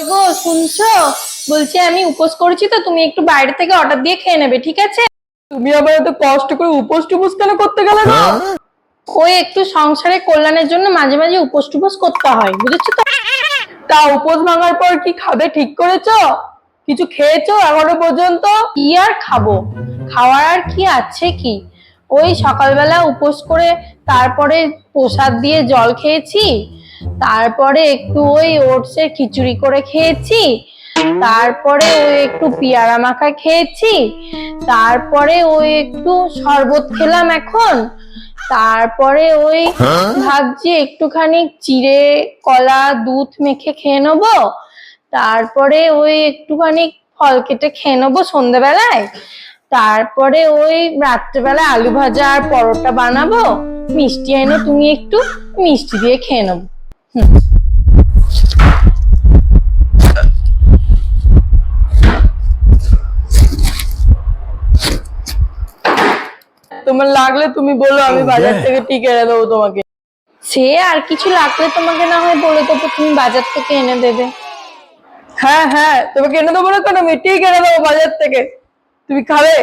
গো শুনছো? বলছি আমি উপোস করেছি, তো তুমি একটু বাইরে থেকে অর্ডার দিয়ে খেয়ে নেবে, ঠিক আছে? তুমি আবার এত কষ্ট করে উপোস টুপোস কেন করতে গেলে গো? ওই একটু সংসারের কল্যাণের জন্য মাঝে মাঝে উপোস টুপোস করতে হয়, বুঝেছো তো? তা উপোস ভাঙার পর কি খাবে ঠিক করেছো? কিছু খেয়েছো এখনো পর্যন্ত? কি আর খাবো, খাওয়ার আর কি আছে কি? ওই সকালবেলা উপোস করে তারপরে প্রসাদ দিয়ে জল খেয়েছি, তারপরে একটু ওই ওটসের খিচুড়ি করে খেয়েছি, তারপরে ওই একটু পেয়ারা মাখা খেয়েছি, তারপরে ওই একটু শরবত খেলাম এখন, তারপরে ওই ভাবছি একটুখানি চিড়ে কলা দুধ মেখে খেয়ে নেবো, তারপরে ওই একটুখানি ফল কেটে খেয়ে নেবো সন্ধ্যেবেলায়, তারপরে ওই রাত্রেবেলায় আলু ভাজা আর পরোটা বানাবো, মিষ্টি এনো তুমি একটু, মিষ্টি দিয়ে খেয়ে নেবো। তোমার লাগলে তুমি বলো, আমি বাজার থেকে ঠিক এনে দেবো তোমাকে। সে আর কিছু লাগলে তোমাকে না হয় বলে দেবো, তুমি বাজার থেকে এনে দেবে। হ্যাঁ হ্যাঁ, তোমাকে এনে দেবো না কেন, আমি ঠিক এনে দেবো বাজার থেকে। তুমি খাবে?